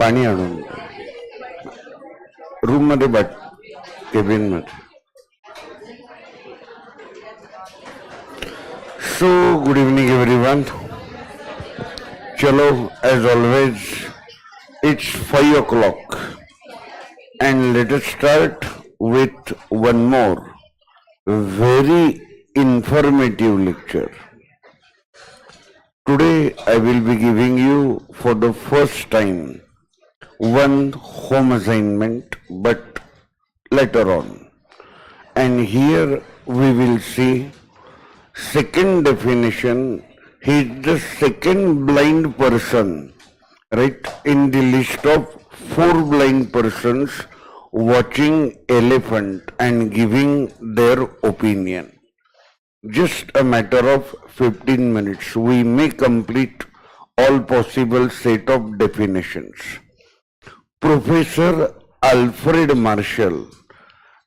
पाणी आणून रूम मध्ये बट केबिन मध्ये. So good evening everyone. Chalo, as always it's 5 o'clock and let us start with one more very informative lecture. Today I will be giving you for the first time one home assignment, but later on, and here we will see second definition. He is the second blind person, right, in the list of 4 blind persons watching elephant and giving their opinion. Just a matter of 15 minutes we may complete all possible set of definitions. Professor Alfred Marshall,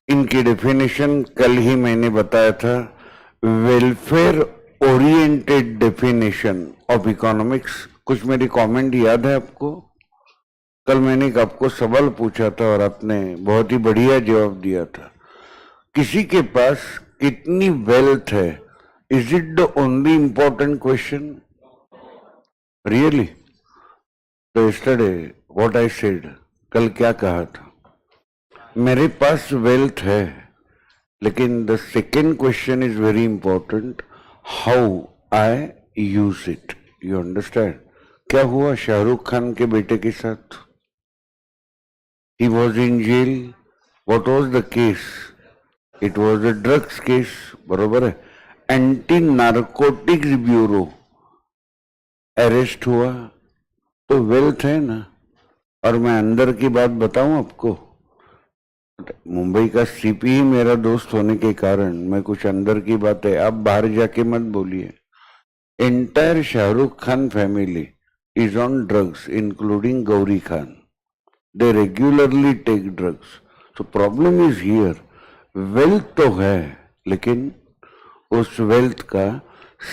इनकी definition कल ही मैंने बताया था, welfare oriented definition of economics. कुछ मेरी comment याद है आपको? कल मैंने आपको सवाल पूछा था और आपने बहुत ही बढ़िया जवाब दिया था. किसी के पास कितनी वेल्थ है, is it the only important question? Really? तो यस्टरडे व्हाट आई सेड, कल क्या कहा था? मेरे पास वेल्थ है, लेकिन the second question is very important, how I use it. You understand? क्या हुआ शाहरुख खान के बेटे के साथ? He was in jail. What was the case? It was a drugs case. बरोबर है. एंटी नार्कोटिक्स ब्यूरो अरेस्ट हुआ, तो वेल्थ है ना. और मैं अंदर की बात बताऊं आपको, मुंबई का सीपी ही मेरा दोस्त होने के कारण मैं कुछ अंदर की बात है, आप बाहर जाके मत बोलिए. Entire Shahrukh Khan family is on drugs including Gauri Khan. They regularly take drugs. So problem is here. Wealth तो है, लेकिन उस वेल्थ का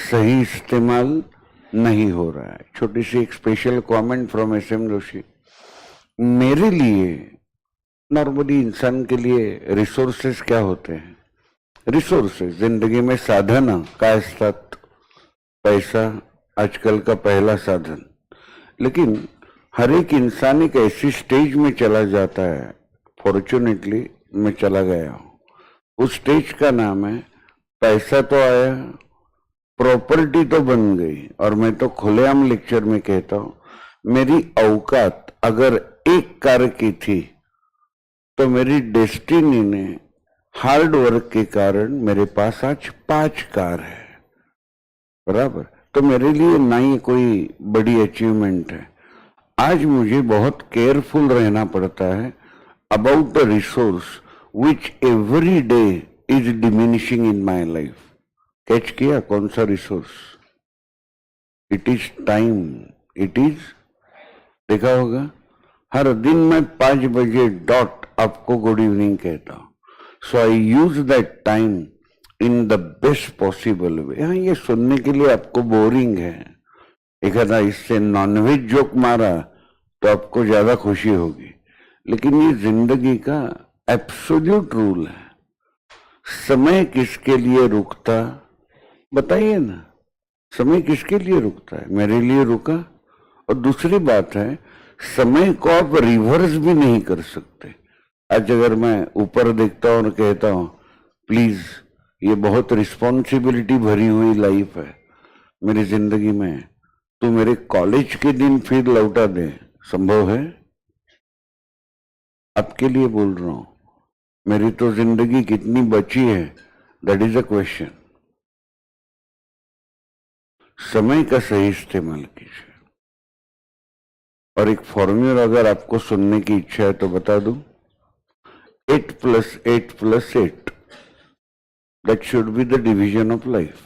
सही इस्तेमाल नहीं हो रहा है. छोटी सी एक special comment from SM Joshi. मेरे लिए, नॉर्मली इंसान के लिए रिसोर्सेस क्या होते हैं? रिसोर्सेस जिंदगी में साधन काय असतात. पैसा आजकल का पहला साधन. लेकिन हर एक इंसान एक ऐसी स्टेज में चला जाता है, फॉर्चुनेटली मैं चला गया हूं. उस स्टेज का नाम है पैसा तो आया, प्रॉपर्टी तो बन गई. और मैं तो खुलेआम लेक्चर में कहता हूं, मेरी औकात अगर एक कार की थी तो मेरी डेस्टिनी ने हार्ड वर्क के कारण मेरे पास आज 5 कार है. बराबर. तो मेरे लिए ना ही कोई बड़ी अचीवमेंट है. आज मुझे बहुत केयरफुल रहना पड़ता है about the resource which every day is diminishing in my life. Catch किया? कौन सा resource? It is time. It is, देखा होगा, हर दिन मैं 5 बजे डॉट आपको गुड इवनिंग कहता हूं. So I use that time in the best possible way. हाँ, ये सुनने के लिए आपको बोरिंग है. एक आधा इससे नॉनवेज जोक मारा तो आपको ज्यादा खुशी होगी, लेकिन ये जिंदगी का एब्सोल्यूट रूल है. समय किसके लिए रुकता? बताइए ना. समय किसके लिए रुकता है? मेरे लिए रुका. और दूसरी बात है, समय को आप रिवर्स भी नहीं कर सकते. आज अगर मैं ऊपर देखता हूं और कहता हूं प्लीज, ये बहुत रिस्पॉन्सिबिलिटी भरी हुई लाइफ है मेरी जिंदगी में, तो मेरे कॉलेज के दिन फिर लौटा दे, संभव है? आपके लिए बोल रहा हूं. मेरी तो जिंदगी कितनी बची है, दैट इज अ क्वेश्चन. समय का सही इस्तेमाल कीजिए. और एक फॉर्मूला अगर आपको सुनने की इच्छा है तो बता दूं, 8 + 8 + 8, that should be the division of life.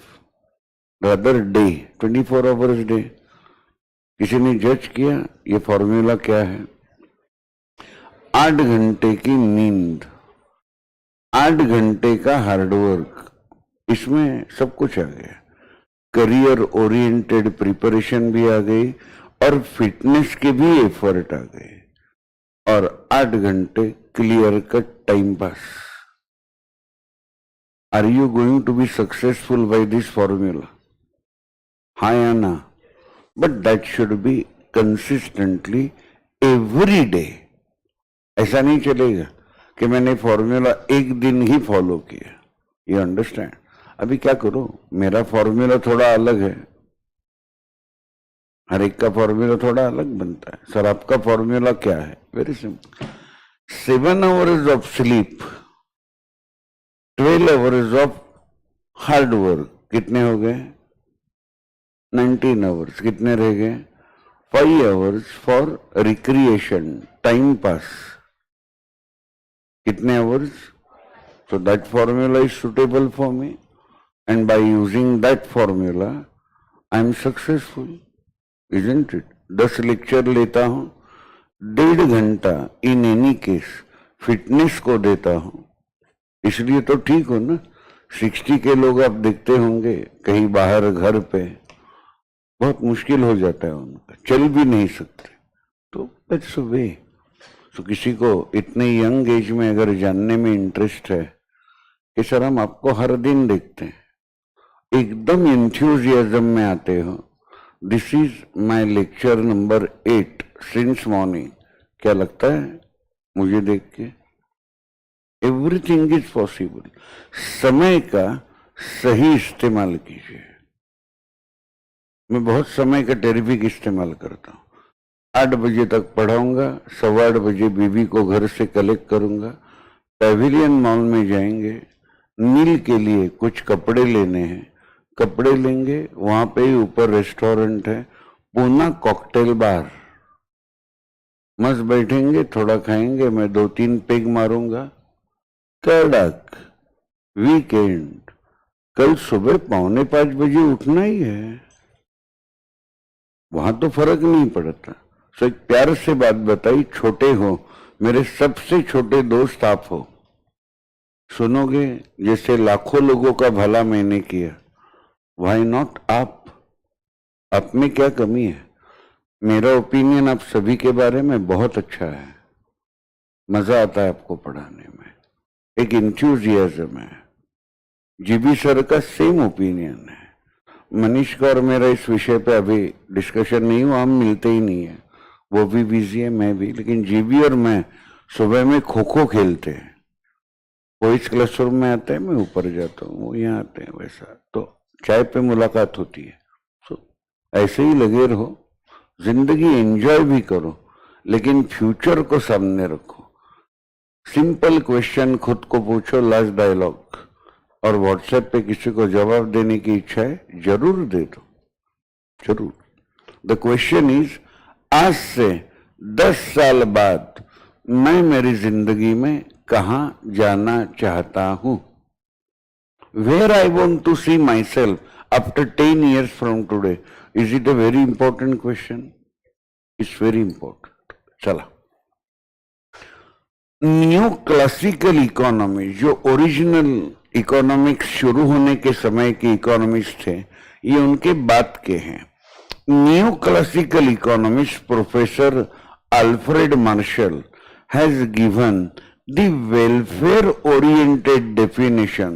Rather day, 24 hours day. किसी ने जज किया ये फॉर्मूला क्या है? 8 घंटे की नींद, 8 घंटे का हार्डवर्क, इसमें सब कुछ आ गया. करियर ओरिएंटेड प्रिपरेशन भी आ गई और फिटनेस के भी एफर्ट आ गए. और 8 घंटे clear cut time pass. Are you going to be successful by this formula? हाँ या ना? But that should be consistently every day. ऐसा नहीं चलेगा कि मैंने फॉर्मूला एक दिन ही फॉलो किया। You understand? अभी क्या करो, मेरा फॉर्मूला थोड़ा अलग है, हर एक का फॉर्मूला थोड़ा अलग बनता है। सर आपका फॉर्मूला क्या है? Very simple, 7 hours of sleep, 12 hours of hard work, कितने हो गए? 19 आवर्स। कितने रह गए? 5 hours for recreation, time pass, कितने hours? So that formula is suitable for me, and by using that formula I am successful, isn't it? 10 lecture लेता हूं, 1.5 घंटा इन एनी केस फिटनेस को देता हूं, इसलिए तो ठीक हो ना। 60 के लोग आप देखते होंगे कहीं बाहर घर पे, बहुत मुश्किल हो जाता है उनका, चल भी नहीं सकते, तो दैट्स अ वे। तो किसी को इतने यंग एज में अगर जानने में इंटरेस्ट है कि सर हम आपको हर दिन देखते हैं, एकदम एंथुजियाज्म में आते हो, this is my lecture number 8 since morning, क्या लगता है मुझे देख के? Everything is possible. समय का सही इस्तेमाल कीजिए। मैं बहुत समय का टेरिफिक इस्तेमाल करता हूँ। 8 बजे तक पढ़ाऊंगा, 8:15 बजे बीवी को घर से कलेक्ट करूंगा, पेविलियन मॉल में जाएंगे, नील के लिए कुछ कपड़े लेने हैं, कपड़े लेंगे, वहां पे ही ऊपर रेस्टोरेंट है, पूना कॉकटेल बार, मस्त बैठेंगे, थोड़ा खाएंगे, मैं 2-3 पेग मारूंगा, कड़क वीकेंड। कल सुबह 4:45 बजे उठना ही है, वहां तो फर्क नहीं पड़ता। सो एक प्यार से बात बताई, छोटे हो, मेरे सबसे छोटे दोस्त आप हो, सुनोगे जैसे लाखों लोगों का भला मैंने किया, व्हाई नॉट आप में क्या कमी है? मेरा ओपिनियन आप सभी के बारे में बहुत अच्छा है, मजा आता है आपको पढ़ाने में, एक इंथ्यूजियाज्म है। जीबी सर का सेम ओपिनियन है। मनीष का और मेरा इस विषय पे अभी डिस्कशन नहीं हुआ, हम मिलते ही नहीं है, वो भी बिजी है, मैं भी, लेकिन जीबी और मैं सुबह में खो खो खेलते हैं, वो इस क्लासरूम में आते हैं, मैं ऊपर जाता हूँ, वो यहाँ आते हैं, वैसा, तो चाय पे मुलाकात होती है। तो ऐसे ही लगे रहो, जिंदगी एंजॉय भी करो, लेकिन फ्यूचर को सामने रखो। सिंपल क्वेश्चन खुद को पूछो, लास्ट डायलॉग, और व्हाट्सएप पे किसी को जवाब देने की इच्छा है जरूर दे दो, जरूर। द क्वेश्चन इज, आज से 10 साल बाद मैं मेरी जिंदगी में कहां जाना चाहता हूं? Where I want to see myself after 10 years from today? Is it a very important question? It's very important. चला, न्यू क्लासिकल इकोनॉमी, जो ओरिजिनल इकोनॉमिक्स शुरू होने के समय के इकोनॉमिस्ट थे, ये उनके बाद के हैं। New classical economist professor Alfred Marshall has given the welfare oriented definition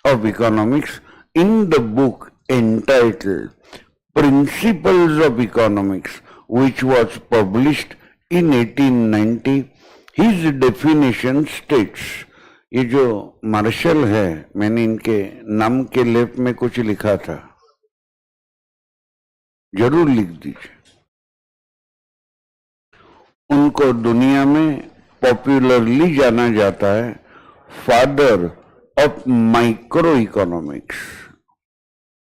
of economics in the book entitled Principles of Economics, which was published in 1890. His definition states, ये जो मार्शल है, मैंने इनके नाम के लेफ्ट में कुछ लिखा था, जरूर लिख दीजिए। उनको दुनिया में पॉपुलरली जाना जाता है father of micro economics.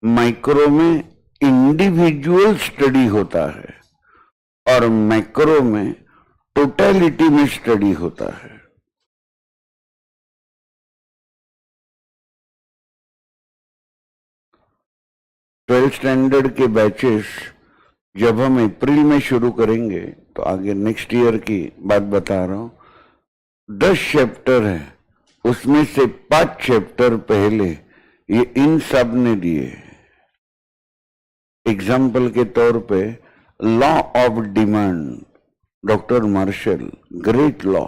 Micro में इंडिविजुअल स्टडी होता है और मैक्रो में टोटलिटी में स्टडी होता है। ट्वेल्थ स्टैंडर्ड के बैचेस जब हम अप्रैल में शुरू करेंगे, तो आगे नेक्स्ट ईयर की बात बता रहा हूं, 10 चैप्टर है, उसमें से 5 चैप्टर पहले ये इन सब ने दिए। एग्जाम्पल के तौर पे law of demand, doctor Marshall, great law,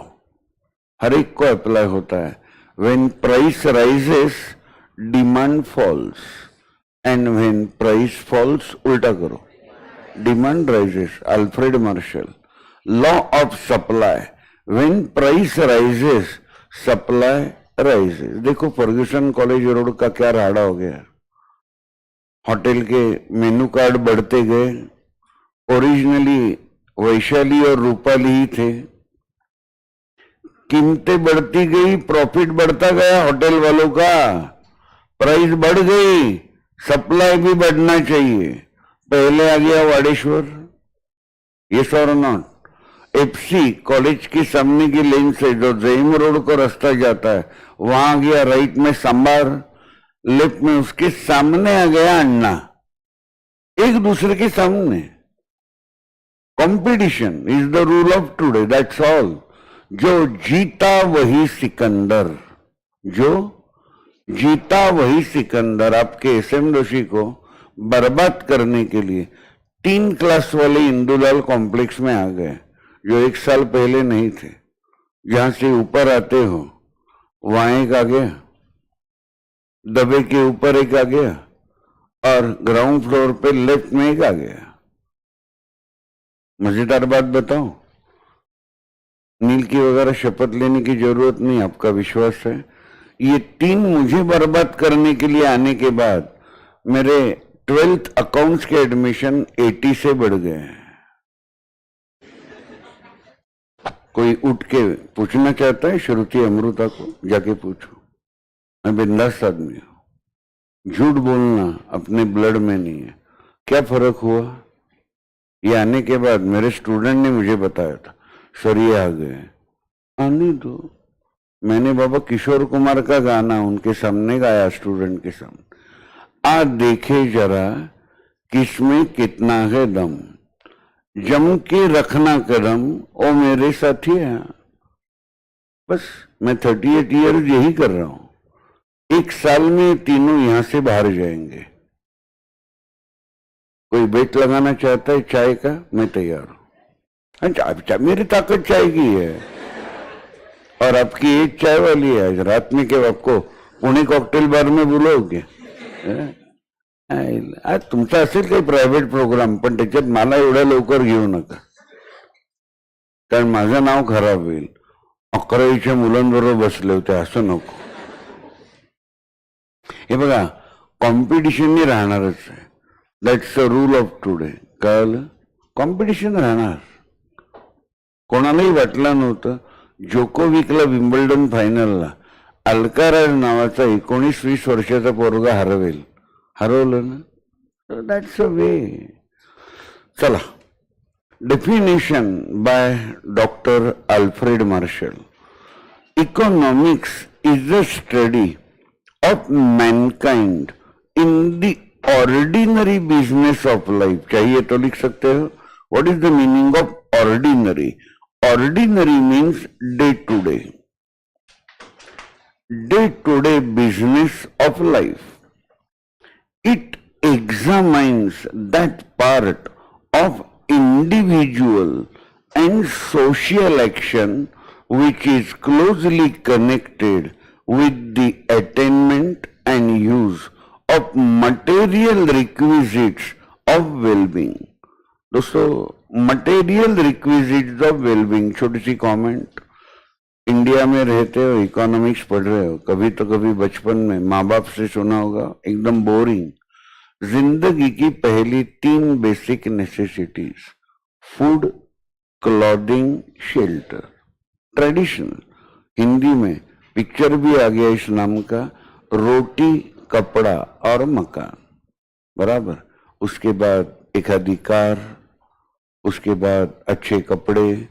हर एक को अप्लाई होता है। When price rises demand falls, and when price falls उल्टा करो, demand rises. Alfred Marshall, law of supply, when price rises supply rises. देखो फर्ग्यूसन कॉलेज रोड का क्या राड़ा हो गया। होटल के मेनू कार्ड बढ़ते गए, ओरिजिनली वैशाली और रूपाली ही थे, कीमतें बढ़ती गई, प्रॉफिट बढ़ता गया होटल वालों का, प्राइस बढ़ गई, सप्लाई भी बढ़ना चाहिए। पहले आ गया वाडेश्वर, यस और नॉट। एफसी कॉलेज के सामने की लेन से जो जईम रोड को रास्ता जाता है, वहां आ गया राइट में सांबार, लेफ्ट में उसके सामने आ गया अन्ना, एक दूसरे के सामने। Competition is the rule of today, that's all. जो जीता वही सिकंदर, जो जीता वही सिकंदर। आपके एसएम जोशी को बर्बाद करने के लिए 3 क्लास वाले इंदुलाल कॉम्प्लेक्स में आ गए, जो 1 साल पहले नहीं थे। जहां से ऊपर आते हो वहां एक आ गया, दबे के ऊपर एक आ गया, और ग्राउंड फ्लोर पे लेफ्ट में एक आ गया। मजेदार बात बताऊं, नील की वगैरह शपथ लेने की जरूरत नहीं, आपका विश्वास है। ये 3 मुझे बर्बाद करने के लिए आने के बाद मेरे 12th अकाउंट्स के एडमिशन 80 से बढ़ गए हैं। कोई उठ के पूछना चाहता है श्रुति अमृता को, जाके पूछो। मैं बिंदास आदमी हूं, झूठ बोलना अपने ब्लड में नहीं है। क्या फर्क हुआ? ये आने के बाद मेरे स्टूडेंट ने मुझे बताया था, सर ये आ गए। आने दो। मैंने बाबा किशोर कुमार का गाना उनके सामने गाया, स्टूडेंट के सामने। आ देखे जरा किसमें कितना है दम, जम के रखना कदम ओ मेरे साथी है। बस मैं 38 ईयर यही कर रहा हूं। 1 साल में तीनों यहां से बाहर जाएंगे। कोई बेट लगाना चाहता है चाय का, मैं तैयार हूं। चाय मेरी ताकत चाय की है, और आपकी एज चाय वाली है। आज रात में क्या आपको पुणे कॉकटेल बार में बोलवोगे? आज तुमचा असेल काही प्रायव्हेट प्रोग्राम, पण त्याच्यात मला एवढ्या लवकर घेऊ नका, कारण माझं नाव खराब होईल। 11वीच्या मुलांबरोबर बसले होते, असं नको। हे बघा, कॉम्पिटिशन राहणारच आहे, that's a rule of today. कळलं? कॉम्पिटिशन राहणार। कोणालाही वाटलं नव्हतं जोकोविकला विम्बल्डन फायनलला अल्काराज नावाचा 19-20 वर्षाचा पोरगा हरवेल। हरवलं ना, दॅट्स अ वे। चला, definition by doctor Alfred Marshall. Economics is the study of Mankind in the ordinary business of life. चाहिए तो लिख सकते हो, what is the meaning of ordinary? Ordinary means day to day business of life. It examines that part of individual and social action which is closely connected with the attainment and use of material requisites of well-being. दोस्तों, material requisites of wellbeing. छोटी सी comment, India में रहते हो, economics पढ़ रहे हो, कभी तो कभी बचपन में माँ बाप से सुना होगा, एकदम बोरिंग। जिंदगी की पहली 3 basic necessities, food, clothing, shelter. Traditional Hindi में पिक्चर भी आ गया इस नाम का, रोटी, कपड़ा और मकान, बराबर। उसके बाद एक अधिकार, उसके बाद अच्छे कपड़े,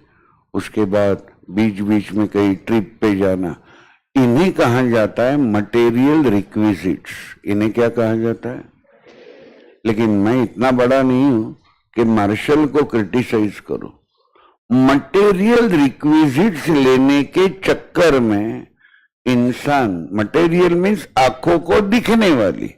उसके बाद बीच बीच में कहीं ट्रिप पे जाना। इन्हें कहा जाता है मटेरियल रिक्विजिट्स। इन्हें क्या कहा जाता है? लेकिन मैं इतना बड़ा नहीं हूं कि मार्शल को क्रिटिसाइज करो। मटेरियल रिक्विजिट्स लेने के चक्कर में इंसान, मटेरियल मीन्स आंखों को दिखने वाली,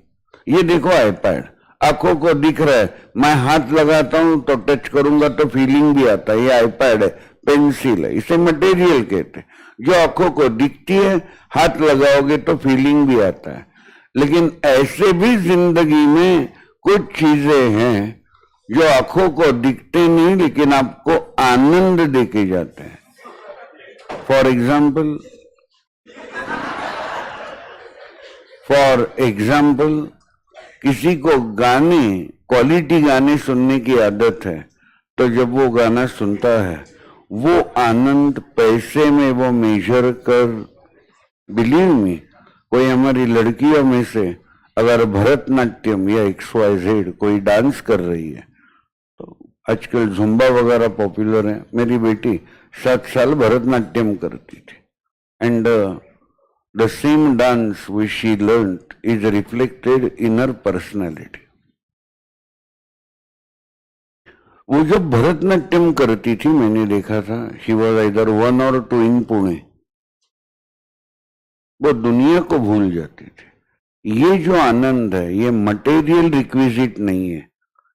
ये देखो आईपैड, आंखों को दिख रहा है, मैं हाथ लगाता हूं तो टच करूंगा तो फीलिंग भी आता है। ये आईपैड है, पेंसिल है, इसे मटेरियल कहते हैं। जो आंखों को दिखती है, हाथ लगाओगे तो फीलिंग भी आता है। लेकिन ऐसे भी जिंदगी में कुछ चीजें हैं जो आंखों को दिखते नहीं लेकिन आपको आनंद देके जाते हैं। फॉर एग्जाम्पल किसी को गाने, क्वालिटी गाने सुनने की आदत है, तो जब वो गाना सुनता है वो आनंद पैसे में वो मेजर कर, बिलीव मी, कोई हमारी लड़कियों में से अगर भरतनाट्यम या XYZ कोई डांस कर रही है, तो आजकल जुम्बा वगैरह पॉपुलर है, मेरी बेटी 7 साल भरतनाट्यम करती थी, and the same dance which she learnt is reflected in her personality. वो जब भरतनाट्यम करती थी, मैंने देखा था, she was either 1 or 2 in Pune, वो दुनिया को भूल जाती थी। ये जो आनंद है, ये मटेरियल रिक्विजिट नहीं है,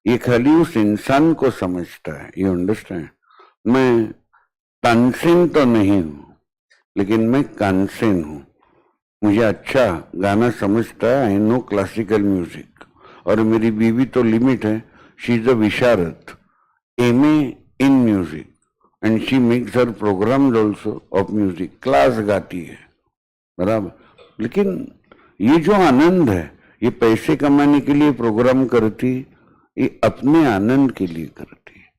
ये खाली उस इंसान को समझता है। You understand? मैं तानसेन तो नहीं हूं, लेकिन मैं कानसेन हूं। मुझे अच्छा गाना समझता है, आई नो क्लासिकल म्यूजिक। और मेरी बीवी तो लिमिट है, she is a visharad, MA in music, and she makes her programme also of music, class गाती है, बराबर। लेकिन ये जो आनंद है, ये पैसे कमाने के लिए प्रोग्राम करती, ये अपने आनंद के लिए करती है।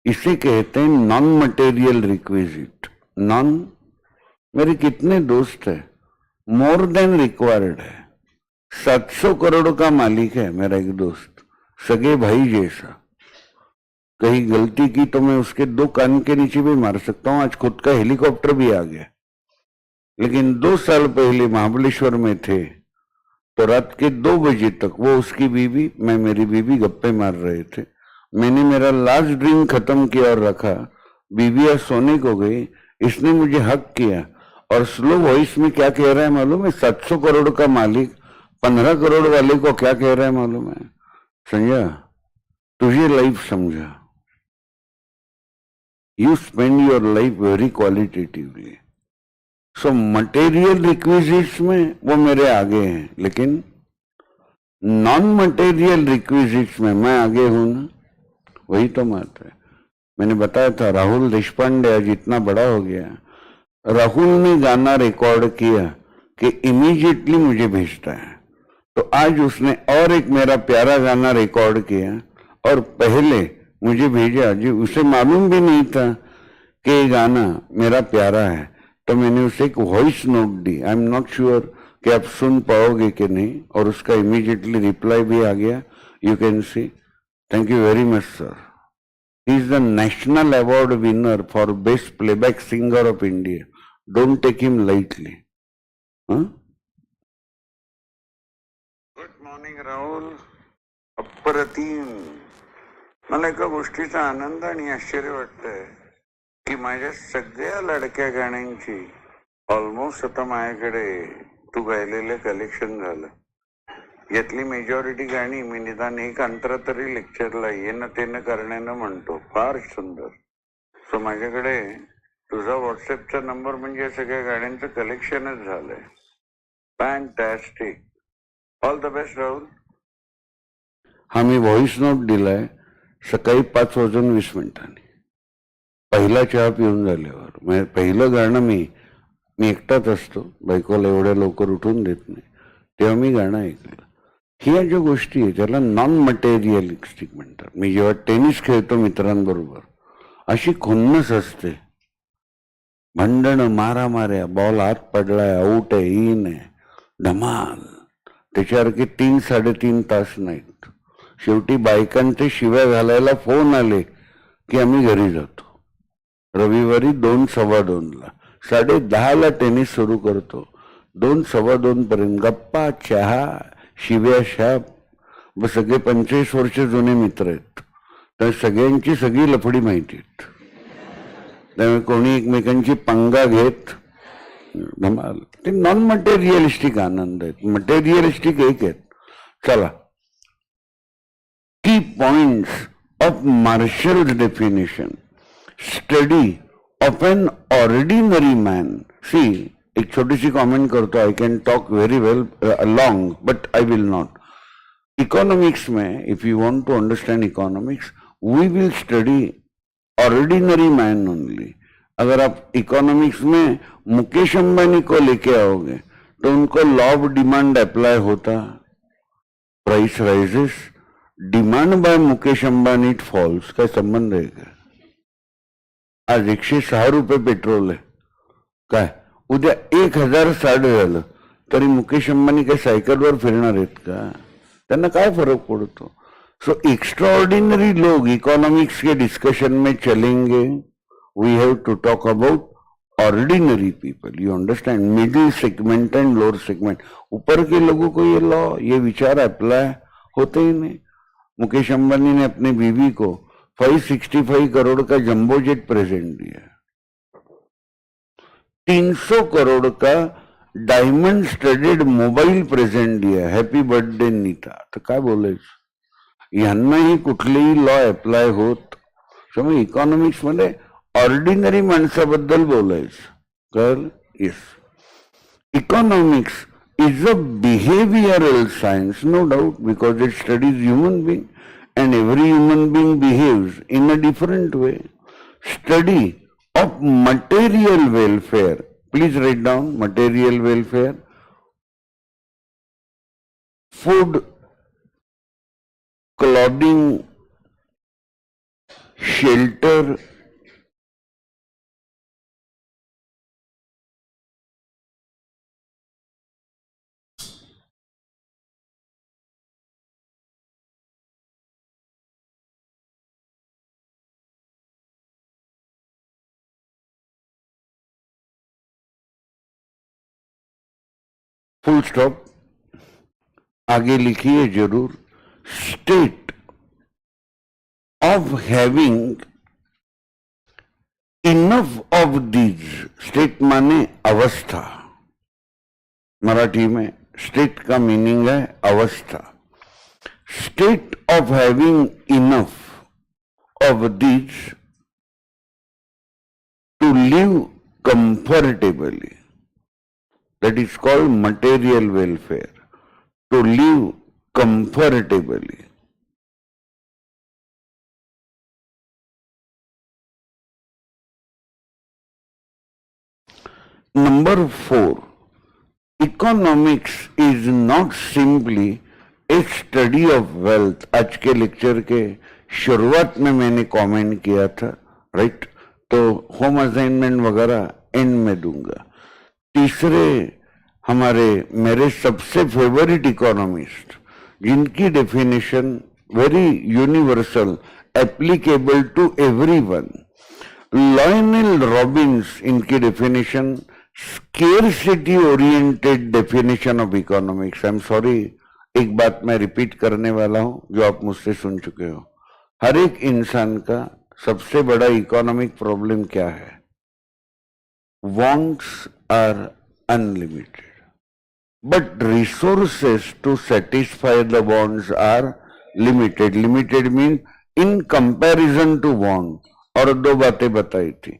इसे कहते हैं नॉन मटेरियल रिक्विजिट। मेरे कितने दोस्त हैं, मोर देन रिक्वायर्ड है, 700 करोड़ का मालिक है मेरा एक दोस्त, सगे भाई जैसा। कहीं गलती की तो मैं उसके 2 कान के नीचे भी मार सकता हूं। आज खुद का हेलीकॉप्टर भी आ गया। लेकिन 2 साल पहले महाबलेश्वर में थे, तो रात के 2 बजे तक वो, उसकी बीवी, मैं, मेरी बीवी गप्पे मार रहे थे। मैंने मेरा लास्ट ड्रिंक खत्म किया और रखा, बीविया सोने को गई, इसने मुझे हक किया और स्लो वॉइस में क्या कह रहा है मालूम है? 700 करोड़ का मालिक 15 करोड़ वाले को क्या कह रहा है मालूम है? संजय, तुझे लाइफ समझा, you spend your life very qualitatively. So material requisites में वो मेरे आगे हैं, लेकिन नॉन मटेरियल रिक्विजिट्स में मैं आगे हूं ना, वही तो बात है। मैंने बताया था, राहुल देशपांडे आज इतना बड़ा हो गया, राहुल ने गाना रिकॉर्ड किया कि इमीडिएटली मुझे भेजता है। तो आज उसने और एक मेरा प्यारा गाना रिकॉर्ड किया और पहले मुझे भेजा, जो उसे मालूम भी नहीं था कि ये गाना मेरा प्यारा है। तो मैंने उसे एक voice note the, I am not sure कि आप सुन पाओगे कि नहीं, और उसका इमीडिएटली रिप्लाई भी आ गया। You can see, thank you very much sir, he is the national award winner for best playback singer of India, don't take him lightly. Good morning Rahul, अप्रतिम। मला एका गोष्टीचा आनंद आणि आश्चर्य वाटतंय की माझ्या सगळ्या लडक्या गाण्यांची ऑलमोस्ट आता माझ्याकडे तू गायलेलं कलेक्शन झालं। यातली मेजॉरिटी गाणी मी निदान एक अंतरा तरी लेक्चरला येणं तेणं करण्यानं म्हणतो, फार सुंदर। सो माझ्याकडे तुझा व्हॉट्सअपचा नंबर म्हणजे सगळ्या गाण्यांचं कलेक्शनच झालंय। Fantastic, all the best Rahul. हा मी व्हॉइस नोट दिलाय सकाळी 5:20 पहिला चहा पिऊन झाल्यावर। पहिलं गाणं मी एकटाच असतो, बायकोला एवढ्या लवकर उठून देत नाही, तेव्हा मी गाणं ऐकलं। ह्या ज्या गोष्टी आहे त्याला नॉन मटेरियलिस्टिक म्हणतात। मी जेव्हा टेनिस खेळतो मित्रांबरोबर, अशी खुन्नस असते, भांडण, मारामाऱ्या, बॉल आत पडलाय, आउट आहे, इन आहे, धमाल, त्याच्यासारखे 3-3.5 तास नाहीत। शेवटी बायकांचे शिव्या घालायला फोन आले की आम्ही घरी जातो। रविवारी 2-2:15 10:30 टेनिस सुरू करतो, 2-2:15 पर्यंत गप्पा, चहा, शिव्या, शाप। सगळे 25 वर्ष जुने मित्र आहेत, तर सगळ्यांची सगळी लफडी माहिती आहेत। त्यामुळे कोणी एकमेकांची पंगा घेत धमाल। ते नॉन मटेरियलिस्टिक आनंद आहेत, मटेरियलिस्टिक एक आहेत। चला points of Marshall's definition. Study of an ordinary man. See, एक छोटी सी कमेंट करता हूं. I can talk very well long, but I will not. Economics में, if you want to understand economics, we will study ordinary man only. अगर आप economics में मुकेश अंबानी को लेके आओगे तो उनको लॉ ऑफ डिमांड अप्लाई होता. Price rises, demand by Mukesh Ambani it falls. काय संबंध आहे का? आज 106 रुपये पेट्रोल आहे, काय उद्या 1060 झालं तरी मुकेश अंबानी काय सायकलवर फिरणार आहेत का? त्यांना काय फरक पडतो? सो एक्स्ट्राऑर्डिनरी लोग इकोनॉमिक्स के डिस्कशन में चलेंगे. We have to talk about ordinary people. You understand? Middle segment and lower segment. ऊपर के लोगों को ये लॉ, ये विचार अप्लाई होते ही नहीं. मुकेश अंबानी ने अपनी बीवी को 565 करोड़ का जंबो जेट प्रेजेंट दिया, 300 करोड़ का डायमंड स्टडेड मोबाईल प्रेझेंट दिया. Happy birthday Nita. तर काय बोलायचं? यांनाही कुठलेही लॉ अप्लाय होत. समज इकॉनॉमिक्स मध्ये ऑर्डिनरी माणसाबद्दल बोलायचं. कळलं? Yes. Economics is a behavioral science, no doubt, because it studies human being and every human being behaves in a different way. Study of material welfare. Please write down material welfare. Food, clothing, shelter, full stop. आगे लिखिए जरूर. State of having enough of these. State माने अवस्था. मराठी में state का meaning है अवस्था. State of having enough of these two live comfortably. That is called material welfare. To live comfortably. Number 4. Economics is not simply a study of wealth. आज के lecture के शुरुआत में मैंने कमेंट किया था, राइट? तो होम असाइनमेंट वगैरह एंड में दूंगा. तीसरे हमारे मेरे सबसे फेवरेट इकोनॉमिस्ट, जिनकी definition very universal, applicable to everyone, Lionel Robbins. इनकी definition scarcity oriented definition of economics. I am sorry, एक बात मैं रिपीट करने वाला हूं जो आप मुझसे सुन चुके हो. हर एक इंसान का सबसे बड़ा इकोनॉमिक प्रॉब्लम क्या है? Wants are unlimited, but resources to satisfy the wants are limited. Limited means in comparison to want. और दो बातें बताई थी.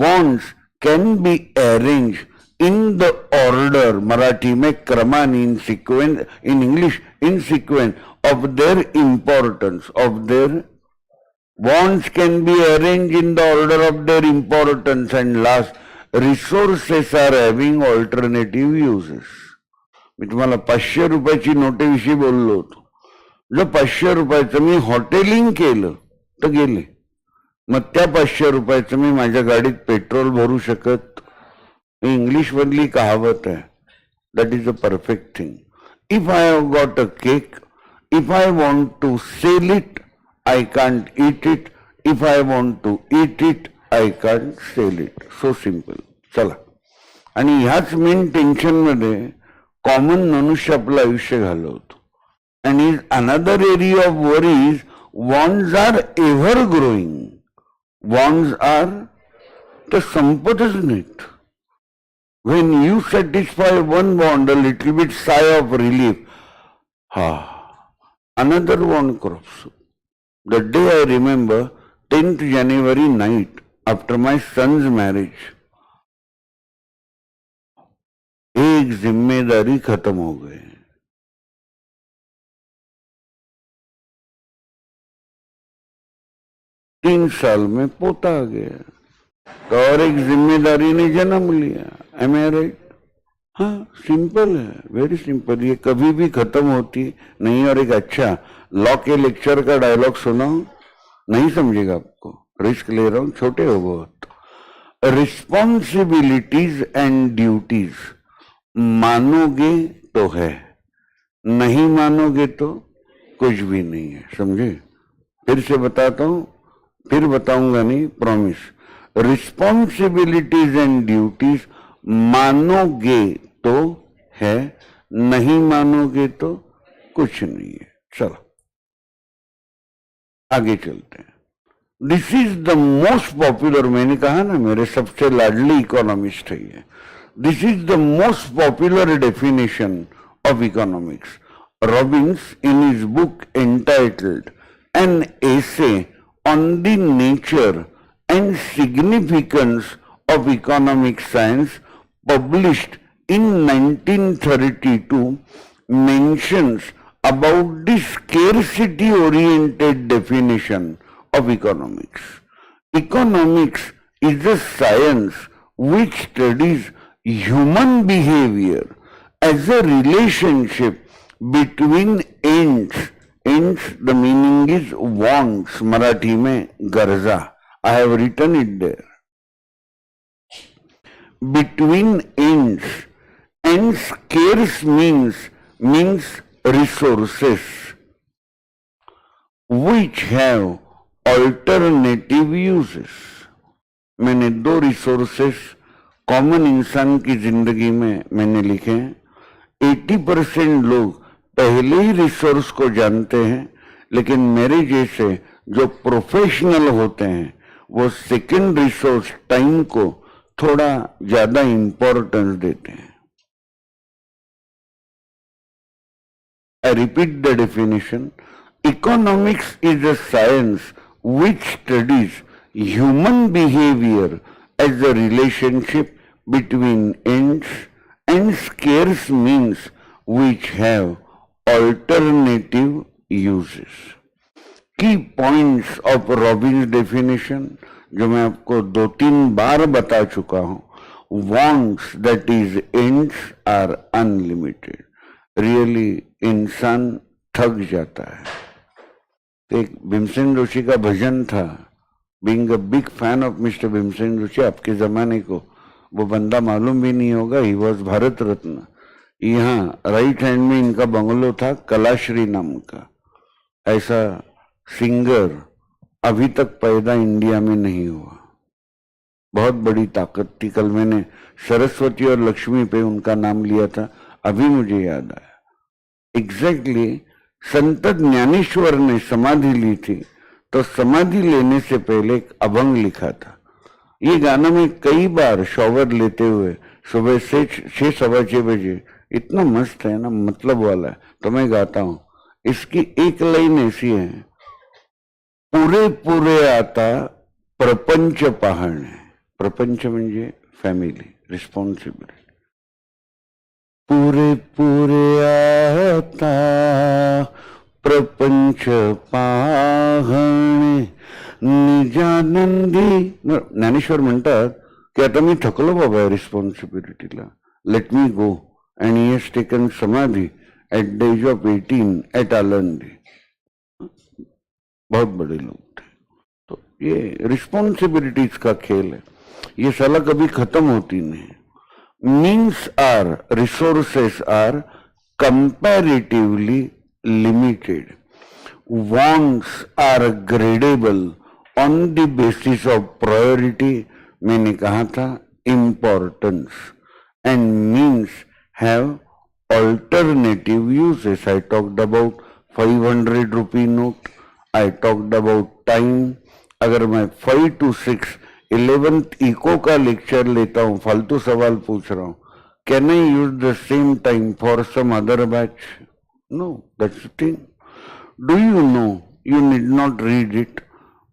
Wants can be arranged in the order, Marathi में क्रमान, in sequence, in English in sequence of their importance, of their wants can be arranged in the order of their importance. And last, resources are having alternative uses. मी तुम्हाला 500 रुपयाची नोटेविषयी बोललो होतो. जर 500 रुपयाचं मी hotelling केलं तर गेले, मग त्या 500 रुपयाचं मी माझ्या गाडीत पेट्रोल भरू शकत. इंग्लिश मधली कहावत आहे. That is a perfect thing. If I have got a cake, if I want to sell it, I can't eat it. If I want to eat it, I can't sell it. So simple. चला. आणि ह्याच main tension मध्ये common मनुष्य आपलं आयुष्य घालवतो. And is another area of worries. Wants are ever growing. Wants are तर संपतच नाहीत. When you satisfy one want, a little bit sigh of relief, हा, another want crops. The day I remember, 10th January night after my son's marriage, एक जिम्मेदारी खत्म हो गई। तीन साल में पोता आ गया तो और एक जिम्मेदारी ने जन्म लिया। एम आई राइट? हाँ, सिंपल है, वेरी सिंपल। ये कभी भी खत्म होती नहीं। और एक अच्छा लॉ के लेक्चर का डायलॉग सुनाओ, नहीं समझेगा आपको, रिस्क ले रहा हूं, छोटे हो बहुत। रिस्पॉन्सिबिलिटीज एंड ड्यूटीज मानोगे तो है, नहीं मानोगे तो कुछ भी नहीं है। समझे? फिर से बताता हूं, फिर बताऊंगा नहीं, प्रॉमिस। रिस्पॉन्सिबिलिटीज एंड ड्यूटीज मानोगे तो है, नहीं मानोगे तो कुछ नहीं है। चलो आगे चलते हैं। This is the most popular, मैंने कहा ना मेरे सबसे लाडली इकोनॉमिस्ट है ये। This is the most popular definition of economics. Robins in his book entitled an essay on the nature and significance of economic science published in 1932 mentions about the scarcity oriented definition of economics. Economics is a science which studies human behavior as a relationship between ends. Ends, the meaning is wants, Marathi में गर्जा. I have written it there. Between ends, and scarce means resources which have alternative uses. मैंने दो resources common इंसान की जिंदगी में मैंने लिखे हैं। 80% लोग पहले ही रिसोर्स को जानते हैं, लेकिन मेरे जैसे जो प्रोफेशनल होते हैं वो सेकंड रिसोर्स टाइम को थोड़ा ज्यादा इंपॉर्टेंस देते हैं। I repeat the definition. Economics is a science which studies human behavior as a relationship between ends, and scarce means which have alternative uses. Key points of Robbins definition, जो मैं आपको 2-3 बार बता चुका हूं। Wants, that is ends, are unlimited. Really इंसान थक जाता है। एक भीमसेन जोशी का भजन था, being a big fan of mister Bhimsen Joshi, आपके जमाने को वो बंदा मालूम भी नहीं होगा, ही वॉज भारत रत्न। यहाँ राइट हैंड में इनका बंगलो था, कलाश्री नाम का। ऐसा सिंगर अभी तक पैदा इंडिया में नहीं हुआ। बहुत बड़ी ताकत थी। कल मैंने सरस्वती और लक्ष्मी पे उनका नाम लिया था, अभी मुझे याद आया। एग्जैक्टली संत ज्ञानेश्वर ने समाधि ली थी, तो समाधि लेने से पहले एक अभंग लिखा था। ये गाना मैं कई बार शॉवर लेते हुए सुबह से 6-6:15 बजे, इतना मस्त है ना, मतलब वाला है, तो मैं गाता हूं। इसकी एक लाइन ऐसी है, पुरे पुरे आता प्रपंच पाहणे। प्रपंच म्हणजे फॅमिली, रिस्पॉन्सिबिलिटी। पुरे पुरे आता प्रपंच पाहणे निजानंदी। ज्ञानेश्वर म्हणतात की आता मी थकलो बाबा या रिस्पॉन्सिबिलिटीला, let me go. And he has taken samadhi at the age of 18 at Alandi. बहुत बड़े लोग थे। तो ये रिस्पॉन्सिबिलिटीज का खेल है, ये साला कभी खत्म होती नहीं। Means are, resources are comparatively limited. Wants are gradable on the basis of priority, मैंने कहा था importance. And means have alternative uses. I talked about 500 rupee note, I talked about time. अगर मैं 5 to 6 11th इको का lecture लेता हूं, फालतू सवाल पूछ रहा हूं, can I use the same time for some other batch? No, that's the thing. Do you know you need not read it.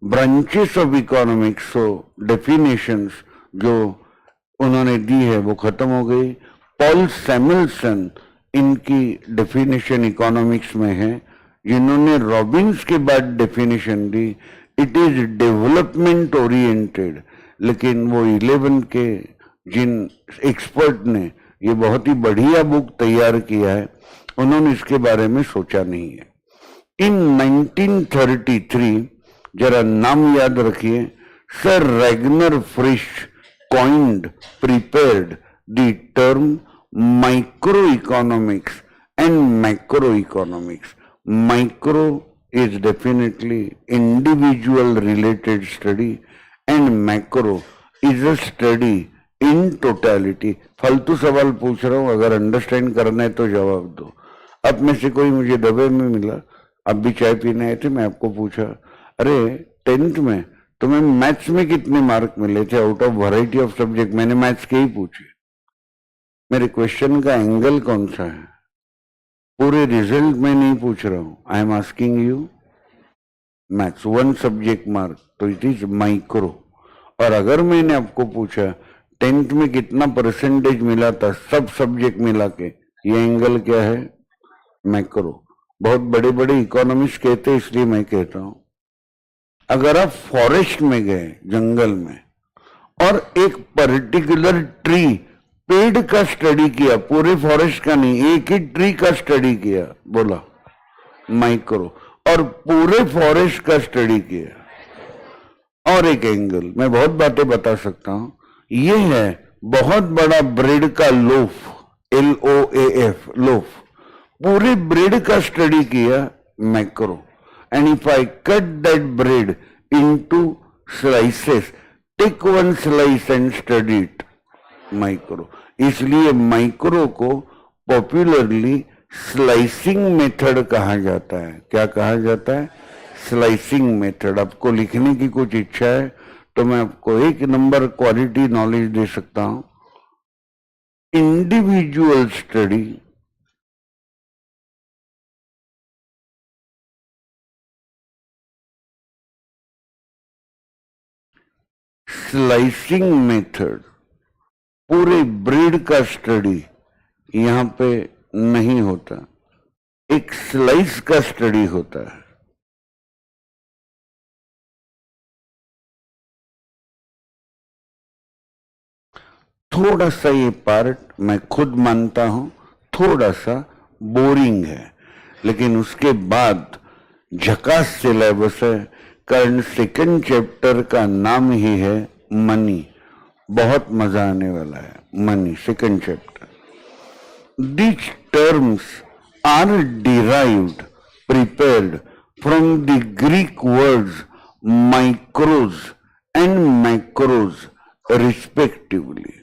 Branches of economics, so definitions जो उन्होंने दी है वो खत्म हो गई। पॉल सैमुएल्सन इनकी डेफिनेशन इकोनॉमिक्स में है, जिन्होंने रॉबिन्स के बाद definition the, it is development oriented. लेकिन वो 11 के जिन एक्सपर्ट ने ये बहुत ही बढ़िया बुक तैयार किया है, उन्होंने इसके बारे में सोचा नहीं है। इन 1933, जरा नाम याद रखिए, sir Ragnar Frisch coined, prepared the term microeconomics and macroeconomics. Micro is definitely individual related study and macro is a study in totality. फालतू सवाल पूछ रहा हूं, अगर अंडरस्टैंड करना है तो जवाब दो। अब में से कोई मुझे दबे में मिला, अब भी चाय पीने आए थे, मैं आपको पूछा, अरे 10th में तुम्हें मैथ्स में कितने मार्क मिले थे out of variety of subject? मैंने मैथ्स के ही पूछे। मेरे क्वेश्चन का एंगल कौन सा है? पूरे रिजल्ट में नहीं पूछ रहा हूं, I am asking you maths 1 subject mark, तो इट इज माइक्रो। और अगर मैंने आपको पूछा 10th में कितना परसेंटेज मिला था सब सब्जेक्ट मिला के, ये एंगल क्या है? मैक्रो। बहुत बड़े बड़े इकोनॉमिस्ट कहते हैं, इसलिए मैं कहता हूं। अगर आप फॉरेस्ट में गए, जंगल में, और एक पर्टिकुलर ट्री पेड़ का स्टडी किया, पूरे फॉरेस्ट का नहीं, एक ही ट्री का स्टडी किया, बोला माइक्रो, और पूरे फॉरेस्ट का स्टडी किया, और एक एंगल। मैं बहुत बातें बता सकता हूं। ये है बहुत बड़ा ब्रेड का लोफ, LOAF, लोफ, पूरे ब्रेड का स्टडी किया, macro. And if I cut that bread into slices, take one slice and study it, micro. इसलिए माइक्रो को पॉपुलरली स्लाइसिंग मेथड कहा जाता है। क्या कहा जाता है? Slicing method. आपको लिखने की कुछ इच्छा है तो मैं आपको 1 नंबर क्वालिटी नॉलेज दे सकता हूं। इंडिविजुअल स्टडी, स्लाइसिंग मेथड, पूरे ब्रेड का स्टडी यहां पे नहीं होता, एक स्लाइस का स्टडी होता है। थोड़ा सा ये पार्ट मैं खुद मानता हूं थोड़ा सा बोरिंग है, लेकिन उसके बाद झकास सिलेबस है। कारण 2nd चैप्टर का नाम ही है मनी। बहुत मजा आने वाला है। Money 2nd chapter. These terms are derived, prepared from the Greek words micros and macros respectively.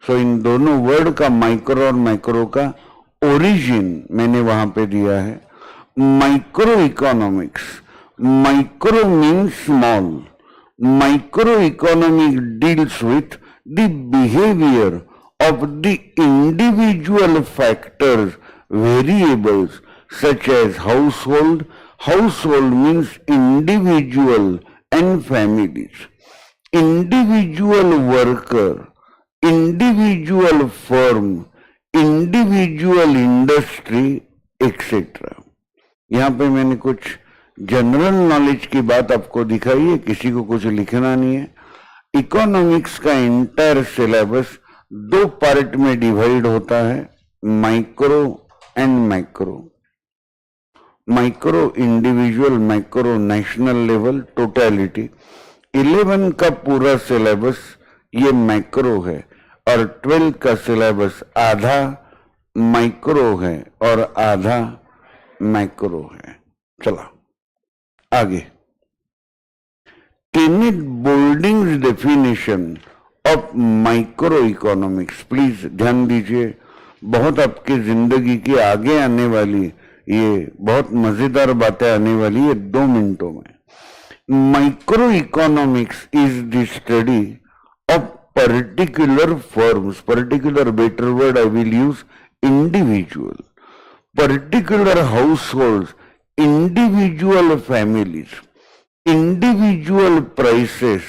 So इन दोनों वर्ड का, माइक्रो और मैक्रो का ओरिजिन मैंने वहां पे दिया है। Micro economics, micro means small, micro economic deals with the behaviour of the individual factors, variables such as household. Household means individual and families, individual worker, individual firm, individual industry, etc. यहाँ पे मैंने कुछ general knowledge की बात आपको दिखाई है, किसी को कुछ लिखना नहीं है। इकोनॉमिक्स का इंटायर सिलेबस 2 पार्ट में डिवाइड होता है, micro and macro. Micro individual, macro national level, totality. 11 का पूरा सिलेबस ये मैक्रो है और 12 का सिलेबस आधा माइक्रो है और आधा मैक्रो है। चला आगे। Kenneth Boulding's definition of micro economics, please ध्यान दीजिए, बहुत आपकी जिंदगी की आगे आने वाली, ये बहुत मजेदार बातें आने वाली है 2 मिनटों में। Micro economics is the study of particular firms, particular better word I will use, individual, particular households individual families, individual prices,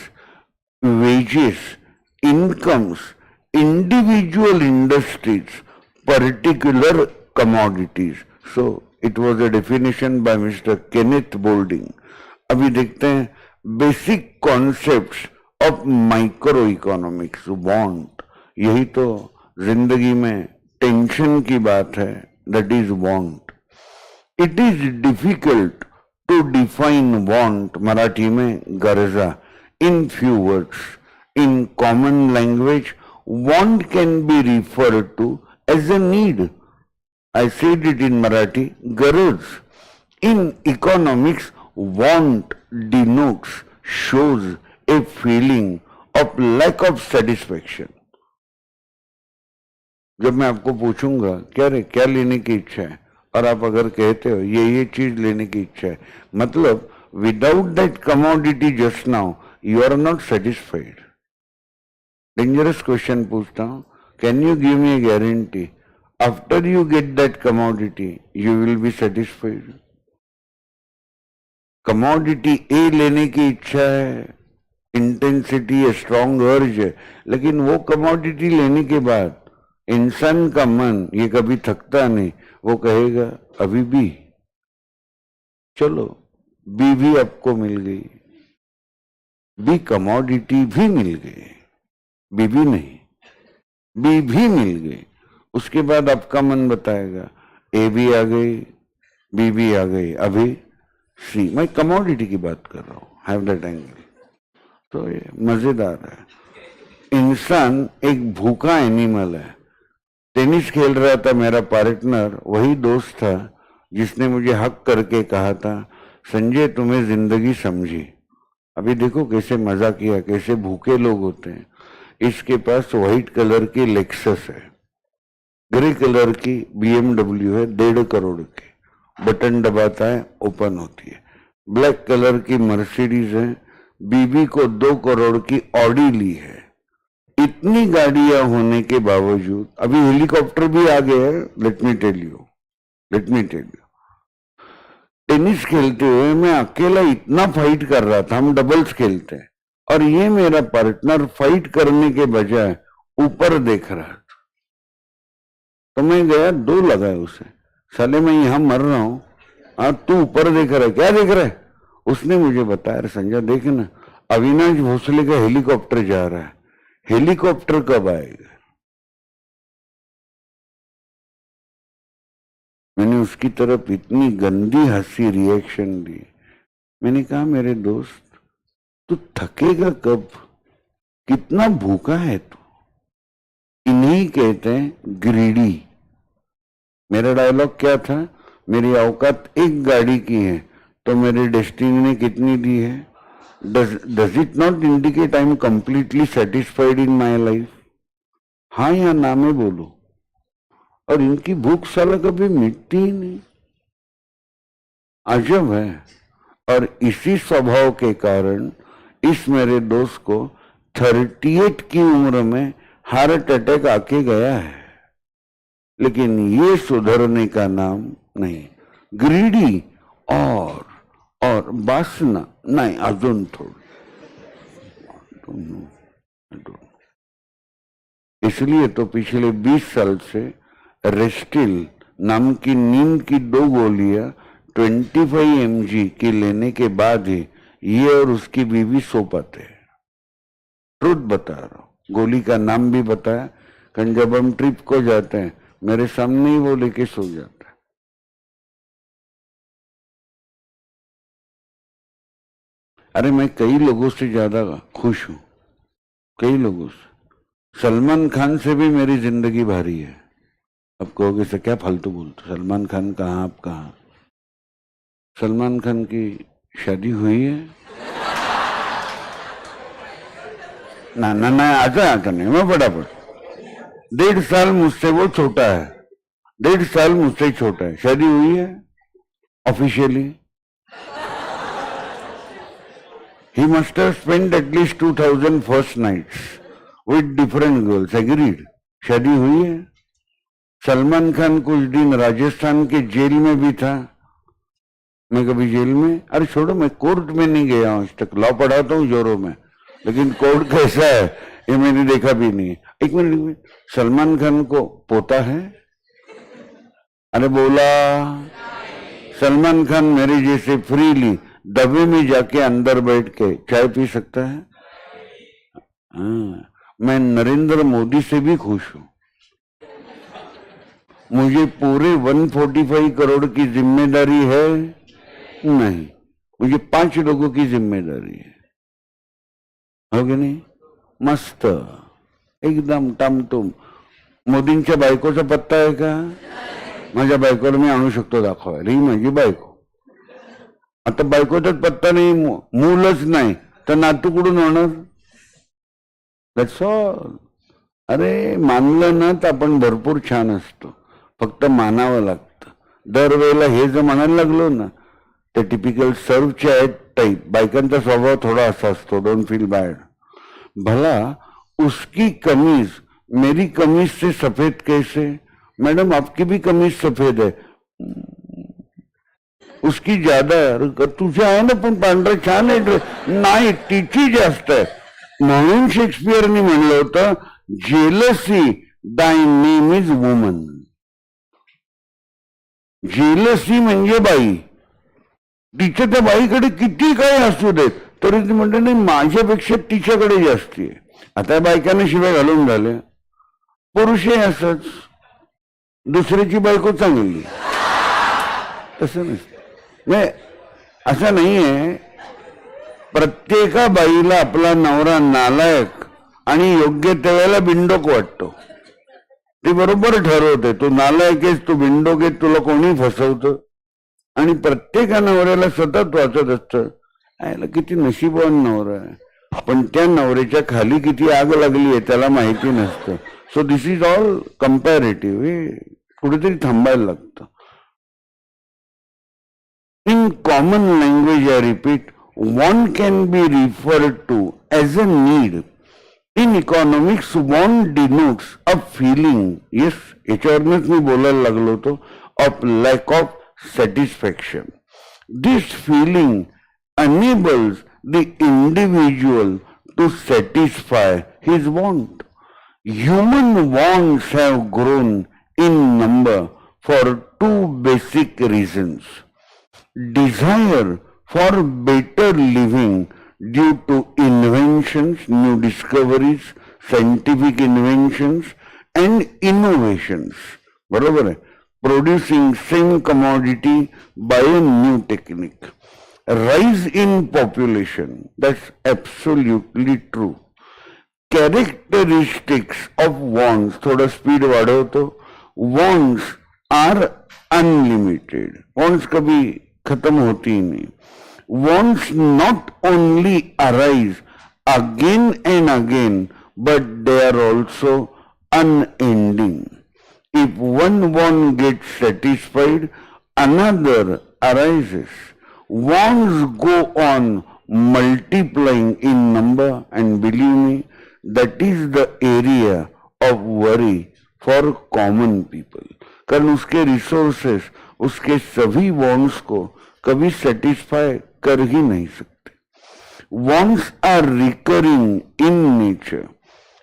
wages, incomes, individual industries, particular commodities. So it was a definition by Mr. Kenneth Boulding. अभी देखते हैं basic concepts of micro economics. Want, यही तो जिंदगी में tension की बात है. That is want. It is difficult to define want, Marathi में गरजा, in few words. In common language want can be referred to as a need. I said it in Marathi, garaj. In economics, want denotes, shows a feeling of lack of satisfaction. जब मैं आपको पूछूंगा क्या रे क्या लेने की इच्छा है, और आप अगर कहते हो ये चीज लेने की इच्छा है, मतलब without that commodity just now you are not satisfied. Dangerous question पूछता हूं, can you give me a guarantee after you get that commodity you will be satisfied? Commodity ए लेने की इच्छा है, इंटेंसिटी है, स्ट्रॉन्ग अर्ज है, लेकिन वो कमोडिटी लेने के बाद इंसान का मन ये कभी थकता नहीं. वो कहेगा अभी भी चलो, बी भी आपको मिल गई, बी कमोडिटी भी मिल गई, बी भी नहीं, बी भी मिल गई. उसके बाद आपका मन बताएगा ए भी आ गई, बी भी आ गई, अभी सी. मैं कमोडिटी की बात कर रहा हूं. Have that angle. तो ये मजेदार है. इंसान एक भूखा एनिमल है. टेनिस खेल रहा था मेरा पार्टनर, वही दोस्त था जिसने मुझे हक करके कहा था संजय तुम्हें जिंदगी समझी. अभी देखो कैसे मजा किया, कैसे भूखे लोग होते हैं. इसके पास व्हाइट कलर की लेक्सस है, ग्रे कलर की BMW है 1.5 करोड़ की, बटन दबाता है ओपन होती है. ब्लैक कलर की मर्सिडीज है, बीबी को 2 करोड़ की ऑडी ली है. इतनी गाड़ियां होने के बावजूद अभी हेलीकॉप्टर भी आ गए हैं. Let me tell you, tennis खेलते हुए मैं अकेला इतना फाइट कर रहा था, हम डबल्स खेलते हैं, और ये मेरा पार्टनर फाइट करने के बजाय ऊपर देख रहा था. तो मैं गया, 2 लगाए उसे, साले मैं यहां मर रहा हूं, तू ऊपर देख रहा है, क्या देख रहा है? उसने मुझे बताया संजय देख ना, अविनाश भोसले का हेलीकॉप्टर जा रहा है, हेलीकॉप्टर कब आएगा? मैंने उसकी तरफ इतनी गंदी हंसी रिएक्शन दी. मैंने कहा मेरे दोस्त तू थकेगा कब, कितना भूखा है तू. इन्हीं कहते हैं ग्रीडी. मेरा डायलॉग क्या था, मेरी औकात एक गाड़ी की है तो मेरे डेस्टिनी ने कितनी दी है? Does it not indicate I am completely satisfied in my life? हाँ या ना में बोलो. और इनकी भूख साला कभी मिटती ही नहीं. अजब है. और इसी स्वभाव के कारण इस मेरे दोस्त को 38 की उम्र में हार्ट अटैक आके गया है. लेकिन ये सुधरने का नाम नहीं. ग्रीडी और वासना नहीं, अजून थोड़ी. इसलिए तो पिछले 20 साल से रेस्टिल नाम की नींद की 2 गोलियां 25 mg की लेने के बाद ही ये और उसकी बीवी सो पाते हैं. ट्रुथ बता रहा हूं. गोली का नाम भी बताया, कारण जब हम ट्रिप को जाते हैं मेरे सामने ही वो लेके सो जाता है. अरे मैं कई लोगों से ज्यादा खुश हूं, कई लोगों से. सलमान खान से भी मेरी जिंदगी भारी है. अब कहोगे से क्या फालतू बोलते, सलमान खान कहाँ, आप कहाँ? सलमान खान की शादी हुई है? ना ना ना, आता नहीं मैं फटाफट. 1.5 साल मुझसे वो छोटा है, 1.5 साल मुझसे छोटा है. शादी हुई है officially. He must have spent at least 2000 first nights with different girls. Agreed. शादी हुई है. सलमान खान कुछ दिन राजस्थान के जेल में भी था. मैं कभी जेल में, अरे छोड़ो, मैं कोर्ट में नहीं गया हूं आज तक, लॉ पढ़ाता हूँ जोरों में, लेकिन कोर्ट कैसा है ये मैंने देखा भी नहीं है। एक मिनट, सलमान खान को पोता है? अरे बोला, सलमान खान मेरे जैसे फ्रीली दबे में जाके अंदर बैठ के चाय पी सकता है? हाँ, मैं नरेंद्र मोदी से भी खुश हूं। मुझे पूरे 145 करोड़ की जिम्मेदारी है नहीं, मुझे 5 लोगों की जिम्मेदारी है, हो नहीं? मस्त एकदम टमटम। मोदींच्या बायकोचा पत्ता आहे का? माझ्या बायकोला मी आणू शकतो दाखवायला, ही माझी बायको. आता बायकोचाच पत्ता नाही, मूलच नाही, तर नातू कुठून होणार? That's all. अरे मानलं ना तर आपण भरपूर छान असतो, फक्त मानावं लागतं. दरवेळेला हे जर म्हणायला लागलो ना ते टिपिकल सर्वचे आहेत टाईप. बायकांचा स्वभाव थोडा असा असतो, डोंट फील बॅड. भला उसकी कमीज मेरी कमीज से सफेद कैसे? मैडम आपकी भी कमीज सफेद है. उसकी ज्यादा है, तुझे आहे ना पण पांढरा छान आहे. नाही, तिची जास्त आहे. म्हणून शेक्सपियरने म्हणलं होतं, जेलसी दाय नेम इज वुमन. जेलसी म्हणजे बाई. तिच्या त्या बाईकडे किती काही असू देत तरी ती म्हणते नाही माझ्यापेक्षा तिच्याकडे जास्ती आहे. आता बायकांना शिवाय घालून झाले. पुरुषही असंच, दुसऱ्याची बायको चांगली, तसं नसतं. असं नाहीये, प्रत्येका बाईला आपला नवरा नालायक आणि योग्य त्यावेळेला बिंडोक वाटतो. ते बरोबर ठरवते, तू नालायक आहेस, तू बिंडोक आहेस, तुला कोणी फसवतं. आणि प्रत्येका नवऱ्याला सतत वाचत असतं याला किती नशीबवान नवरा आहे, पण त्या नवऱ्याच्या खाली किती आग लागली आहे त्याला माहिती नसतं. So this is all comparative. हे कुठेतरी थांबायला लागतं. In common language I repeat, want can be referred to as a need. In economics, want denotes a feeling, yes, याच्यावरच मी बोलायला लागलो होतो, of lack of satisfaction. This feeling enables the individual to satisfy his want. Human wants have grown in number for two basic reasons. Desire for better living due to inventions, new discoveries, scientific inventions and innovations. बरोबर आहे? Producing same commodity by a new technique. Rise in population, that's absolutely true. Characteristics of wants, थोड़ा speed वाढवतो. Wants are unlimited. Wants कभी खत्म होती ही नहीं. Wants not only arise again and again, but they are also unending. If one want gets satisfied, another arises. Wants go on multiplying in number, and believe me, that is the area of worry for common people. कारण उसके resources उसके सभी wants को कभी satisfy कर ही नहीं सकते. Wants are recurring in nature.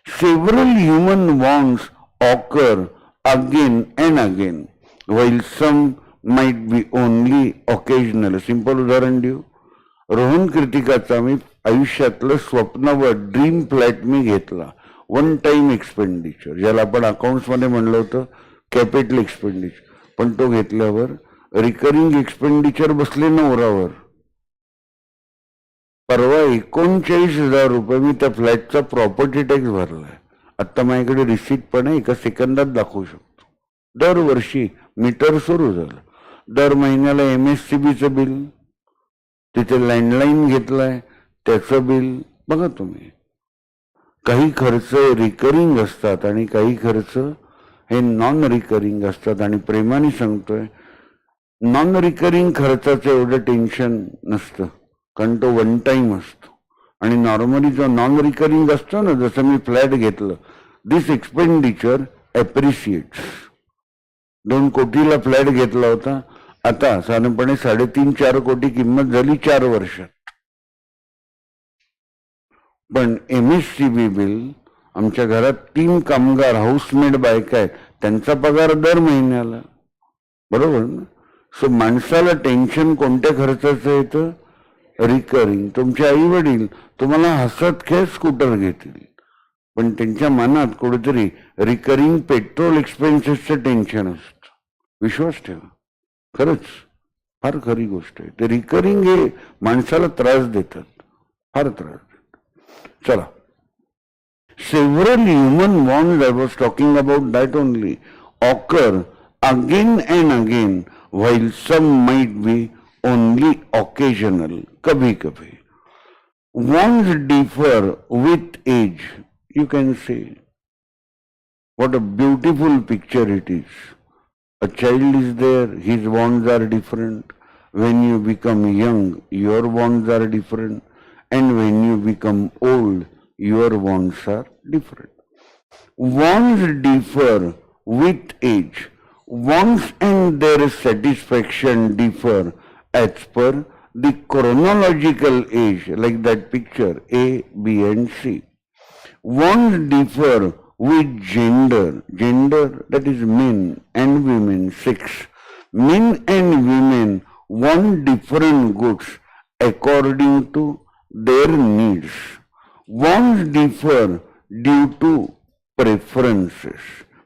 Several human wants occur again and again, while some might be only occasional. Simple उदाहरण देऊ. रोहन कृतिकाचा मी आयुष्यातलं स्वप्नवत ड्रीम फ्लॅट मी घेतला. वन टाइम एक्सपेंडिचर, ज्याला आपण अकाउंट्स मध्ये म्हणलं होतं कॅपिटल एक्सपेंडिचर, पण तो घेतल्यावर रिकरिंग एक्सपेंडिचर बसले नवरावर. परवा 39,000 रुपये मी त्या फ्लॅटचा प्रॉपर्टी टॅक्स भरलाय. आता माझ्याकडे रिसिट पण आहे, एका सेकंदात दाखवू शकतो. दरवर्षी मीटर सुरू झालं. दर महिन्याला MSCBचं बिल, तिथे लँडलाईन घेतलाय त्याचं बिल. बघा तुम्ही, काही खर्च रिकरिंग असतात आणि काही खर्च हे नॉन रिकरिंग असतात. आणि प्रेमाने सांगतोय, नॉन रिकरिंग खर्चाचं एवढं टेन्शन नसतं, कारण तो वन टाइम असतो. आणि नॉर्मली जो नॉन रिकरिंग असतो ना, जसं मी फ्लॅट घेतलं, दिस एक्सपेंडिचर एप्रिशिएट्स. 2 कोटीला फ्लॅट घेतला होता, आता साधारणपणे 3.5-4 कोटी किंमत झाली 4 वर्षात. पण MSCB बिल, आमच्या घरात 3 कामगार हाऊसमेड बायका आहेत, त्यांचा पगार दर महिन्याला, बरोबर ना. सो माणसाला टेन्शन कोणत्या खर्चाचं येतं? रिकरिंग. तुमचे आई वडील तुम्हाला हसत खेळ स्कूटर घेतील, पण त्यांच्या मनात कुठेतरी रिकरिंग पेट्रोल एक्सपेन्सेसचं टेन्शन असतं. विश्वास ठेवा, खरंच फार खरी गोष्ट आहे. ते रिकरिंग हे माणसाला त्रास देतात, फार त्रास देतात. चला, several human bonds, I was talking about that only, occur again and again, while some might be only occasional, kabhi kabhi. Bonds differ with age. You can see what a beautiful picture it is. A child is there, his bonds are different. When you become young, your bonds are different. And when you become old, your bonds are different. Bonds differ with age. Bonds and their satisfaction differ as per the chronological age, like that picture A, B and C. Bonds differ with gender. Gender, that is men and women, sex. Men and women want different goods according to their needs. Bonds differ due to preferences.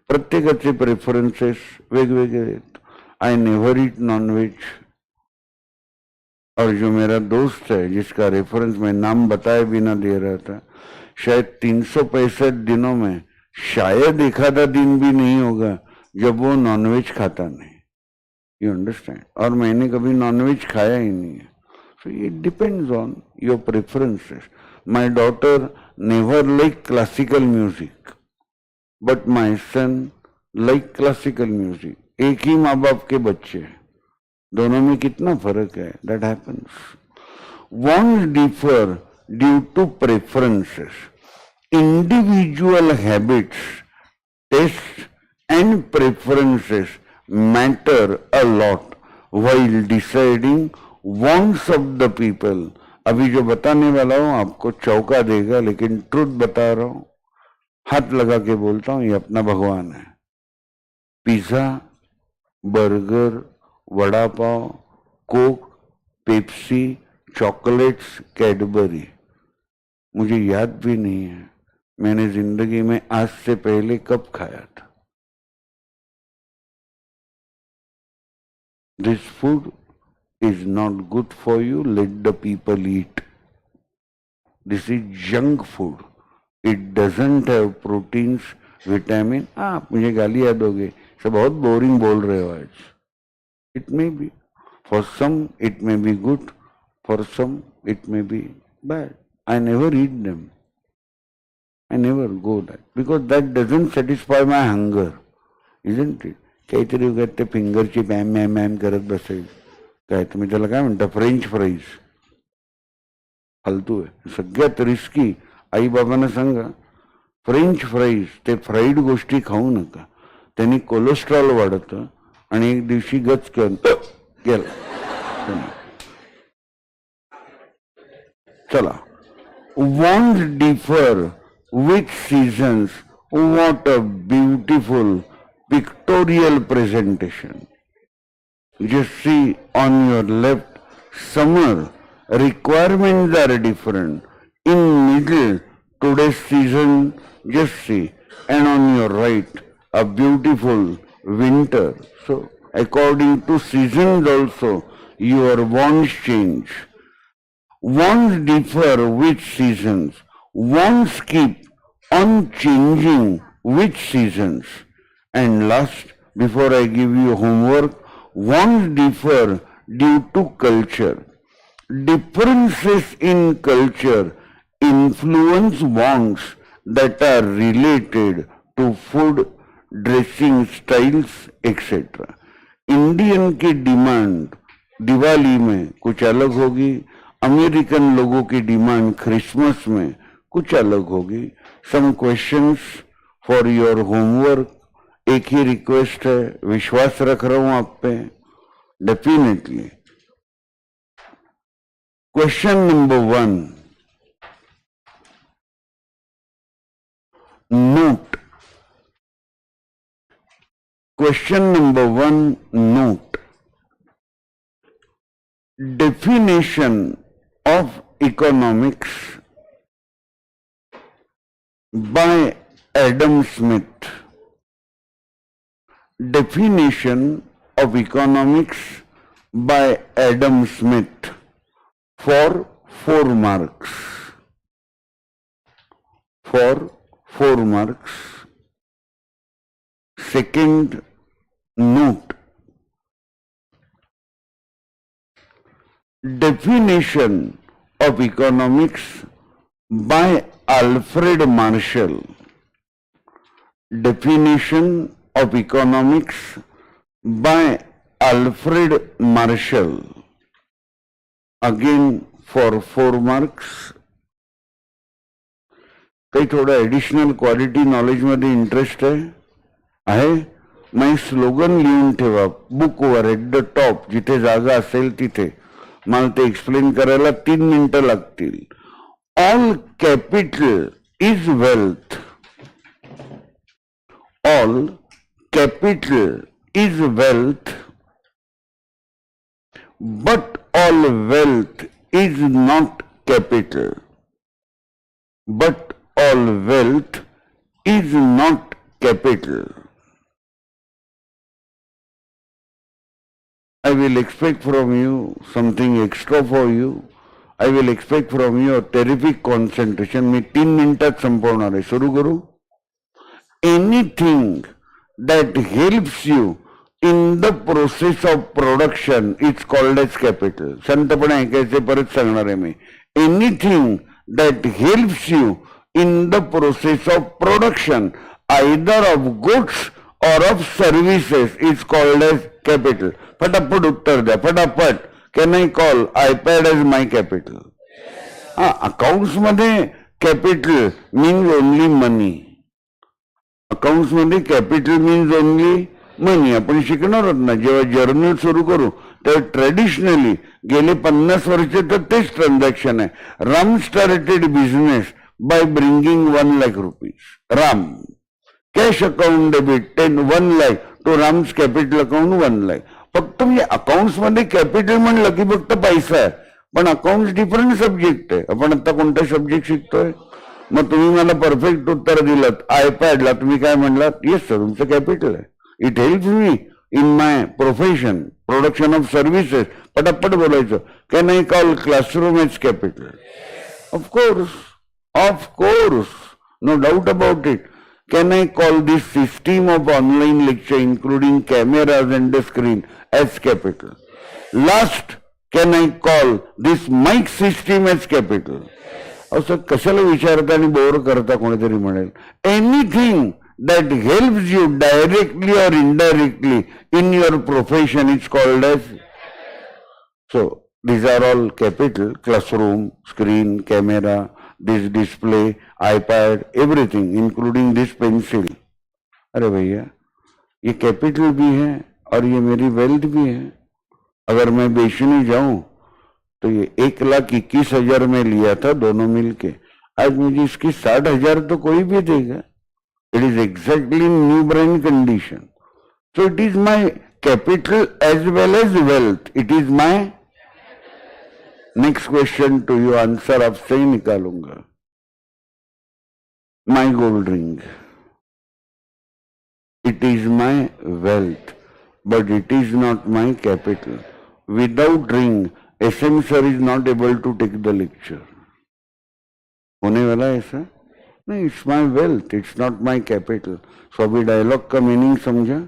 प्रत्येकाचे preferences वेगवेगळे आहेत. I never eat nonveg, और जो मेरा दोस्त है जिसका reference मैं नाम बताए बिना दे रहा था, शायद 365 दिनों में शायद एक आधा दिन भी नहीं होगा जब वो नॉनवेज खाता नहीं. You understand? और मैंने कभी नॉनवेज खाया ही नहीं है. So it depends on your preferences. My daughter never liked classical music, but my son liked classical music. एक ही माँ बाप के बच्चे हैं, दोनों में कितना फर्क है. That happens. Bonds differ due to preferences. Individual habits, tastes and preferences matter a lot while deciding wants of the people. अभी जो बताने वाला हूं आपको चौंका देगा, लेकिन ट्रुथ बता रहा हूं, हाथ लगा के बोलता हूं, ये अपना भगवान है. Pizza, burger, vada pav, Coke, Pepsi, chocolates, Cadbury, मुझे याद भी नहीं है मैंने जिंदगी में आज से पहले कब खाया था. This food is not good for you, let the people eat. This is junk food. It doesn't have proteins, vitamin. आप मुझे गालियाँ दोगे, सब बहुत बोरिंग बोल रहे हो आज. It may be. For some it may be good, for some it may be bad. I never eat them. I never go that, because that doesn't satisfy my hunger, isn't it? काहीतरी उगाच ते फिंगरची ma'am ma'am ma'am करत बसेल. काय तुम्ही त्याला काय म्हणता, फ्रेंच फ्राईज, फालतू आहे. सगळ्यात रिस्की. आई बाबांना सांगा फ्रेंच फ्राईज, ते फ्राईड गोष्टी खाऊ नका, त्यांनी कोलेस्ट्रॉल वाढतं आणि एक दिवशी गच केलं. चला, wants differ with seasons. What a beautiful pictorial presentation. Just see on your left, summer requirements are different. In middle, today's season, just see, and on your right, a beautiful winter. So according to seasons also, your wants change. Wants differ with seasons. Wants keep on changing with seasons. And last, before I give you homework, wants differ due to culture. Differences in culture influence wants that are related to food, dressing styles, etc. Indian की demand Diwali में कुछ अलग होगी, American लोगों की demand Christmas में कुछ अलग होगी. Some questions for your homework. एक ही रिक्वेस्ट है, विश्वास रख रहा हूं आप पे, definitely. Question number 1. Note. Question number 1, note. Definition of economics by Adam Smith. Definition of economics by Adam Smith for 4 marks. For 4 marks. Second note. Definition of economics by Alfred Marshall. Definition of economics by Alfred Marshall. Again for 4 marks. काही थोड़ा additional quality knowledge मध्ये interest आहे? मग slogan लिहून ठेवा बुकवर at the top, जिथे जागा असेल तिथे. मला ते एक्सप्लेन करायला 3 मिनिटं लागतील. All capital is wealth. All capital is wealth, but all wealth is not capital. But all wealth is not capital. I will expect from you something extra for you. I will expect from you a terrific concentration. मी 3 मिनिटात संपवणार आहे. सुरू करू. Anything that helps you in the process of production is called as capital. शांतपणे ऐकायचे, परत सांगणार आहे मी. Anything that helps you in the process of production either of goods or of services is called as capital. फटाफट उत्तर द्या, फटाफट. Can I call iPad as my capital? Accounts मध्ये capital means only money. Accounts मध्ये capital means only money. आपण शिकणार आहोत ना जेव्हा जर्नल सुरू करू तेव्हा ट्रेडिशनली गेले 50 वर्ष तर तेच ट्रान्झॅक्शन आहे. Ram started business by bringing 1 lakh rupees. Ram. Cash account debit 1 lakh to Ram's capital account 1 lakh. फक्त म्हणजे अकाउंट्स मध्ये कॅपिटल म्हणलं की फक्त पैसा आहे, पण अकाउंट्स डिफरंट सब्जेक्ट आहे. आपण आता कोणता सब्जेक्ट शिकतोय? मग तुम्ही मला परफेक्ट उत्तर दिलं. आयपॅडला तुम्ही काय म्हणलात? येस सर, तुमचं कॅपिटल आहे. It helps me in my profession, production of services. पटापट बोलायचं. Can I call classroom as capital? Of course. Of course, no doubt about it. Can I call this system of online lecture including cameras and the screen as capital? Last, can I call this mic system as capital? असं कशाला विचारता आणि bore करता कोणीतरी म्हणेल. Anything that helps you directly or indirectly in your profession is called as. So these are all capital. Classroom, screen, camera, this display, iPad, everything including this pencil. अरे भैया ये कैपिटल भी है और ये मेरी वेल्थ भी है. अगर मैं बेचने जाऊं तो ये 1,21,000 में लिया था दोनों मिलके. आज मुझे इसकी 60,000 तो कोई भी देगा. It is exactly new brand condition. So it is my capital as well as wealth. It is my. Next question to you, answer आपसे ही निकालूंगा. My gold ring, it is my wealth but it is not my capital. Without ring SM sir is not able to take the lecture. होने वाला है ऐसा नहीं. It's my wealth, it's not my capital. So अभी dialogue का meaning समझा.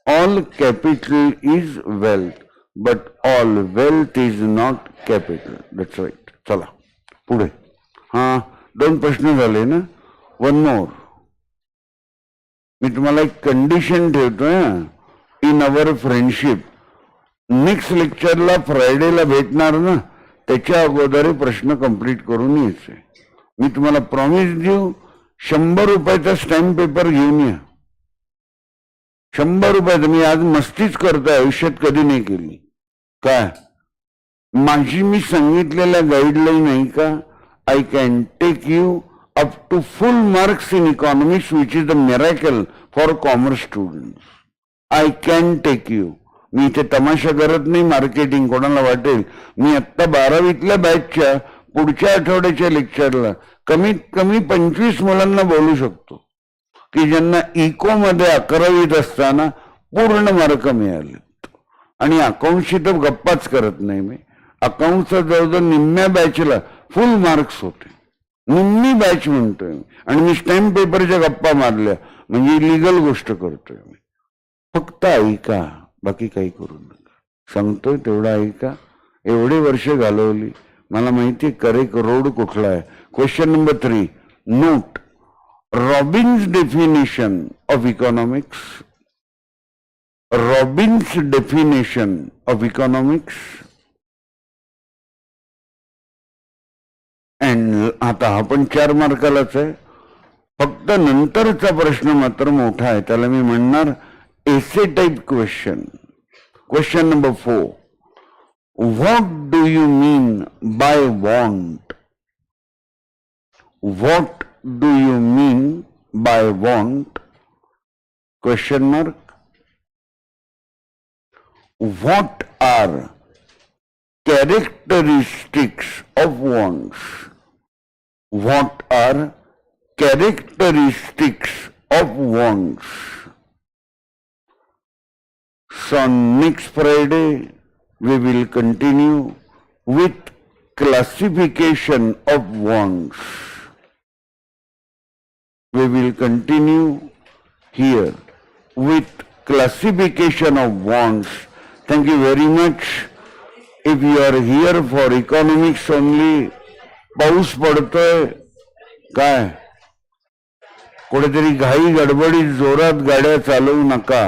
All capital is wealth but all wealth is not capital. That's right. चला पुढे. हाँ 2 प्रश्न झाले ना. 1 more. मी तुम्हाला एक कंडिशन ठेवतोय इन अवर फ्रेंडशिप. नेक्स्ट लेक्चरला फ्रायडेला भेटणार ना, त्याच्या अगोदर प्रश्न कंप्लीट करून यायचे. मी तुम्हाला प्रॉमिस देऊ, 100 रुपयाचा स्टॅम्प पेपर घेऊन या. 100 रुपयाचं मी आज मस्तीच करतोय, आयुष्यात कधी नाही केली. काय माझी मी सांगितलेल्या गाईडलाईन आहे का? I can take you up to full marks in economics which is the miracle for commerce student. I can take you. मी इथे तमाशा करत नाही मार्केटिंग, कोणाला वाटेल. मी आत्ता 12वीतल्या बॅचच्या पुढच्या आठवड्याच्या लेक्चरला कमीत कमी 25 मुलांना बोलू शकतो की ज्यांना इको मध्ये 11वीत असताना पूर्ण मार्क मिळाले. आणि अकाउंटशी तर गप्पाच करत नाही मी. अकाउंटचा जवळजवळ निम्म्या बॅचला फुल मार्क्स होते. निम्मी बॅच म्हणतोय मी. आणि मी स्टॅम्प पेपरच्या गप्पा मारल्या म्हणजे इलिगल गोष्ट करतोय मी. फक्त ऐका, बाकी काही करू नका. सांगतोय तेवढं ऐका. एवढे वर्ष घालवली, मला माहिती करेक्ट रोड कुठला आहे. Question number 3, note Robins definition of economics. Robins definition of economics. And आता हा पण 4 मार्कालाच आहे. फक्त नंतरचा प्रश्न मात्र मोठा आहे, त्याला मी म्हणणार essay type question. Question number 4, what do you mean by want. What do you mean by want? Question mark. What are characteristics of wants. What are characteristics of wants? So on next Friday we will continue with classification of wants. We will continue here with classification of wants. Thank you very much. If you are here for economics only, पाऊस पडतोय काय, कुठेतरी घाई गडबडीत जोरात गाड्या चालवू नका.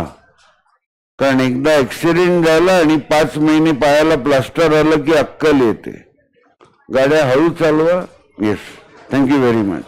कारण एकदा ऍक्सिडेंट झाला आणि 5 महिने पायाला प्लास्टर आलं की अक्कल येते. गाड्या हळू चालवा. Yes, thank you very much.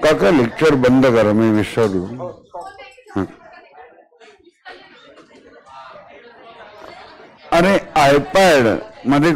काका लेक्चर बंद करा, मी विसरलो. अरे आयपॅड मध्ये